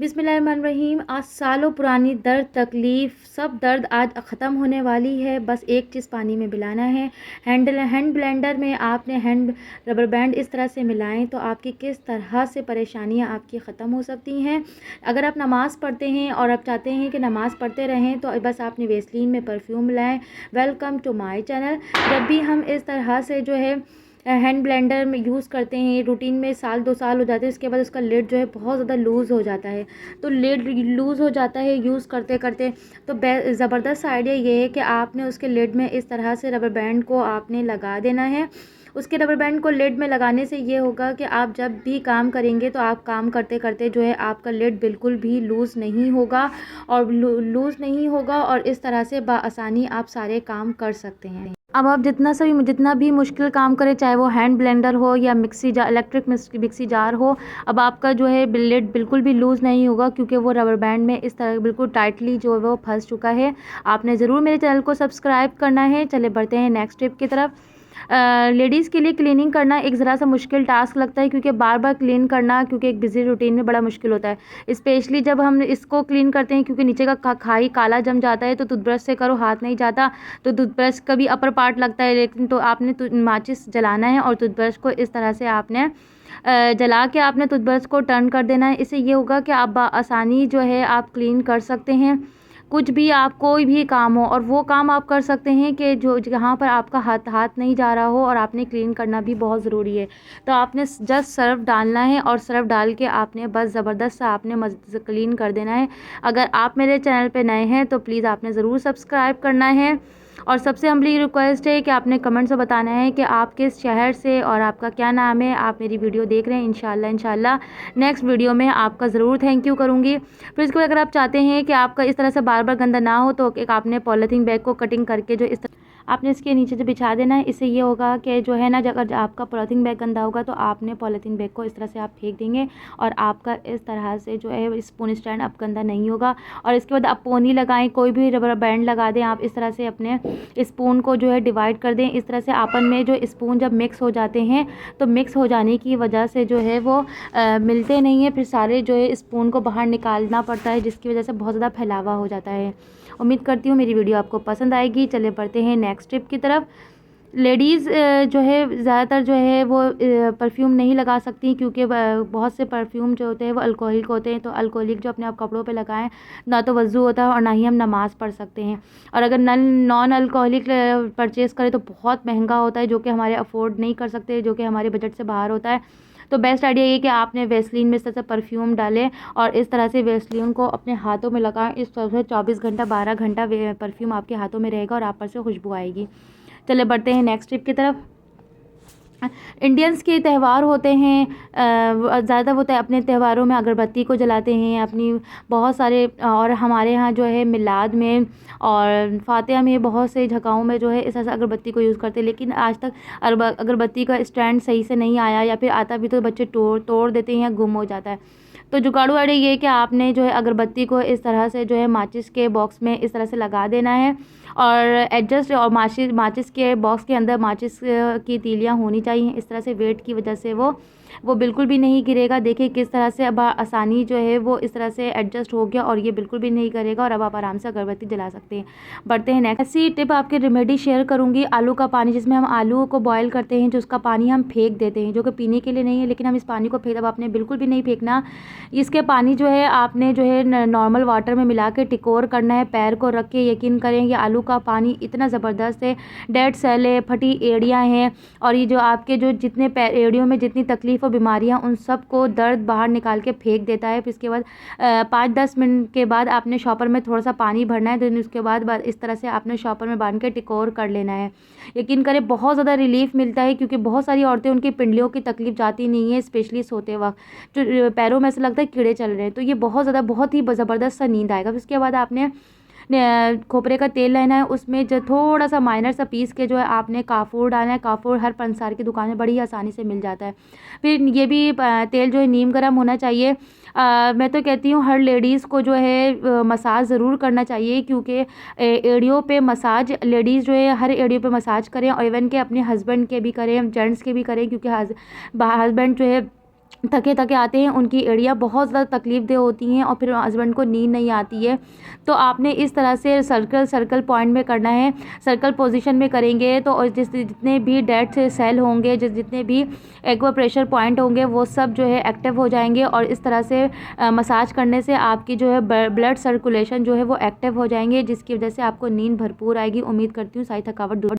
बिस्मिल्लाहिर्रहमानिर्रहीम। आज सालों पुरानी दर्द तकलीफ़ सब दर्द आज ख़त्म होने वाली है। बस एक चीज़ पानी में मिलाना है। हैंड ब्लेंडर में आपने हैंड रबर बैंड इस तरह से मिलाएं तो आपकी किस तरह से परेशानियां आपकी ख़त्म हो सकती हैं। अगर आप नमाज़ पढ़ते हैं और आप चाहते हैं कि नमाज़ पढ़ते रहें तो बस आपने वेसलीन में परफ्यूम मिलाएं। Welcome to my channel. जब भी हम इस तरह से जो है हैंड ब्लेंडर में यूज़ करते हैं, रूटीन में साल 2 साल हो जाते हैं, इसके बाद उसका लिड जो है बहुत ज़्यादा लूज़ हो जाता है। तो लिड लूज़ हो जाता है यूज़ करते करते। तो ज़बरदस्त आइडिया ये है कि आपने उसके लिड में इस तरह से रबर बैंड को आपने लगा देना है। उसके रबर बैंड को लिड में लगाने से ये होगा कि आप जब भी काम करेंगे तो आप काम करते करते जो है आपका लिड बिल्कुल भी लूज़ नहीं होगा और लूज़ नहीं होगा और इस तरह से बआसानी आप सारे काम कर सकते हैं। अब आप जितना भी मुश्किल काम करें, चाहे वो हैंड ब्लेंडर हो या इलेक्ट्रिक मिक्सी जार हो, अब आपका जो है लिड बिल्कुल भी लूज़ नहीं होगा क्योंकि वो रबर बैंड में इस तरह बिल्कुल टाइटली जो है वो फंस चुका है। आपने ज़रूर मेरे चैनल को सब्सक्राइब करना है। चले बढ़ते हैं नेक्स्ट टिप की तरफ। लेडीज़ के लिए क्लीनिंग करना एक ज़रा सा मुश्किल टास्क लगता है क्योंकि बार बार क्लीन करना क्योंकि एक बिज़ी रूटीन में बड़ा मुश्किल होता है। स्पेशली जब हम इसको क्लीन करते हैं क्योंकि नीचे का खाई काला जम जाता है तो टूथब्रश से करो हाथ नहीं जाता, तो टूथब्रश का भी अपर पार्ट लगता है। लेकिन तो आपने माचिस जलाना है और टूथब्रश को इस तरह से आपने जला के आपने टूथब्रश को टर्न कर देना है। इससे ये होगा कि आप आसानी जो है आप क्लीन कर सकते हैं। कुछ भी आप कोई भी काम हो और वो काम आप कर सकते हैं कि जो जहाँ पर आपका हाथ नहीं जा रहा हो और आपने क्लीन करना भी बहुत ज़रूरी है। तो आपने जस्ट सर्फ डालना है और सर्फ डाल के आपने बस ज़बरदस्त सा आपने क्लीन कर देना है। अगर आप मेरे चैनल पे नए हैं तो प्लीज़ आपने ज़रूर सब्सक्राइब करना है और सबसे हम्बली रिक्वेस्ट है कि आपने कमेंट्स में बताना है कि आप किस शहर से और आपका क्या नाम है। आप मेरी वीडियो देख रहे हैं, इंशाल्लाह नेक्स्ट वीडियो में आपका ज़रूर थैंक यू करूँगी। फिर इसके बाद अगर आप चाहते हैं कि आपका इस तरह से बार बार गंदा ना हो तो एक आपने पॉलीथीन बैग को कटिंग करके जो इस तरह आपने इसके नीचे जो बिछा देना है। इससे ये होगा कि जो है ना, अगर आपका पॉलीथीन बैग गंदा होगा तो आपने पॉलीथीन बैग को इस तरह से आप फेंक देंगे और आपका इस तरह से जो है स्पून स्टैंड अब गंदा नहीं होगा। और इसके बाद आप पोनी लगाएं, कोई भी रबर बैंड लगा दें, आप इस तरह से अपने स्पून को जो है डिवाइड कर दें। इस तरह से आपन में जो स्पून जब मिक्स हो जाते हैं तो मिक्स हो जाने की वजह से जो है वो मिलते नहीं है, फिर सारे जो है स्पून को बाहर निकालना पड़ता है जिसकी वजह से बहुत ज़्यादा फैलावा हो जाता है। उम्मीद करती हूँ मेरी वीडियो आपको पसंद आएगी। चले बढ़ते हैं नेक्स्ट टिप की तरफ। लेडीज़ जो है ज़्यादातर जो है वो परफ्यूम नहीं लगा सकती क्योंकि बहुत से परफ्यूम जो होते हैं वो अल्कोहलिक होते हैं। तो अल्कोहलिक जो अपने आप कपड़ों पे लगाएं ना तो वज़ू होता है और ना ही हम नमाज़ पढ़ सकते हैं। और अगर नॉन अल्कोहलिक परचेज़ करें तो बहुत महंगा होता है जो कि हमारे अफोर्ड नहीं कर सकते, जो कि हमारे बजट से बाहर होता है। तो बेस्ट आइडिया ये कि आपने वेसलीन में इस तरह से परफ्यूम डालें और इस तरह से वेसलीन को अपने हाथों में लगाएं। इस तरह से 24 घंटा 12 घंटा परफ्यूम आपके हाथों में रहेगा और आप पर से खुशबू आएगी। चले बढ़ते हैं नेक्स्ट टिप की तरफ। इंडियंस के त्यौहार होते हैं, ज़्यादा वो अपने त्योहारों में अगरबत्ती को जलाते हैं अपनी बहुत सारे। और हमारे यहाँ जो है मिलाद में और फातिहा में बहुत से जगहों में जो है इस तरह से अगरबत्ती को यूज़ करते हैं। लेकिन आज तक अगरबत्ती का स्टैंड सही से नहीं आया या फिर आता भी तो बच्चे तोड़ देते हैं या गुम हो जाता है। तो जुगाड़ू आइडिया ये है कि आपने जो है अगरबत्ती को इस तरह से जो है माचिस के बॉक्स में इस तरह से लगा देना है और एडजस्ट और माचिस के बॉक्स के अंदर माचिस की तीलियां होनी चाहिए। इस तरह से वेट की वजह से वो बिल्कुल भी नहीं गिरेगा। देखिए किस तरह से अब आसानी जो है वो इस तरह से एडजस्ट हो गया और ये बिल्कुल भी नहीं करेगा और अब आप आराम से अगरबत्ती जला सकते हैं। बढ़ते हैं नेक्स्ट। ऐसी टिप आपके रेमेडी शेयर करूँगी। आलू का पानी, जिसमें हम आलू को बॉयल करते हैं, जो उसका पानी हम फेंक देते हैं जो कि पीने के लिए नहीं है, लेकिन हम इस पानी को अब आपने बिल्कुल भी नहीं फेंकना। इसके पानी जो है आपने जो है नॉर्मल वाटर में मिला के टिकोर करना है पैर को रख के। यकीन करें ये आलू का पानी इतना ज़बरदस्त है। डेड सेल है, फटी एड़ियाँ हैं और ये जो आपके जो जितने एड़ियों में जितनी तकलीफ़ और बीमारियाँ उन सब को दर्द बाहर निकाल के फेंक देता है। फिर इसके बाद 5-10 मिनट के बाद आपने शॉपर में थोड़ा सा पानी भरना है। तो उसके बाद इस तरह से आपने शॉपर में बांध के टिकोर कर लेना है। यकीन करें बहुत ज़्यादा रिलीफ़ मिलता है क्योंकि बहुत सारी औरतें उनकी पिंडलियों की तकलीफ़ जाती नहीं है, स्पेशली सोते वक्त जो पैरों में ऐसा लगता है कीड़े चल रहे हैं। तो ये बहुत ही ज़बरदस्त सा नींद आएगा। फिर उसके बाद आपने खोपरे का तेल लेना है, उसमें जो थोड़ा सा माइनर सा पीस के जो है आपने काफूर डालना है। काफूर हर पंसार की दुकान में बड़ी आसानी से मिल जाता है। फिर ये भी तेल जो है नीम गर्म होना चाहिए। मैं तो कहती हूँ हर लेडीज़ को जो है मसाज ज़रूर करना चाहिए क्योंकि एड़ियों पे मसाज लेडीज़ जो है हर एड़ियों पे मसाज करें और इवन के अपने हस्बैंड के भी करें, जेंट्स के भी करें क्योंकि हस्बैंड जो है थके थके आते हैं, उनकी एड़ियाँ बहुत ज़्यादा तकलीफ़देह होती हैं और फिर हस्बैंड को नींद नहीं आती है। तो आपने इस तरह से सर्कल पॉइंट में करना है। सर्कल पोजीशन में करेंगे तो और जितने भी डेड से सेल होंगे, जितने भी एक्वाप्रेशर पॉइंट होंगे, वो सब जो है एक्टिव हो जाएंगे और इस तरह से मसाज करने से आपकी जो है ब्लड सर्कुलेशन जो है वो एक्टिव हो जाएंगे, जिसकी वजह से आपको नींद भरपूर आएगी। उम्मीद करती हूँ सारी थकावट दूर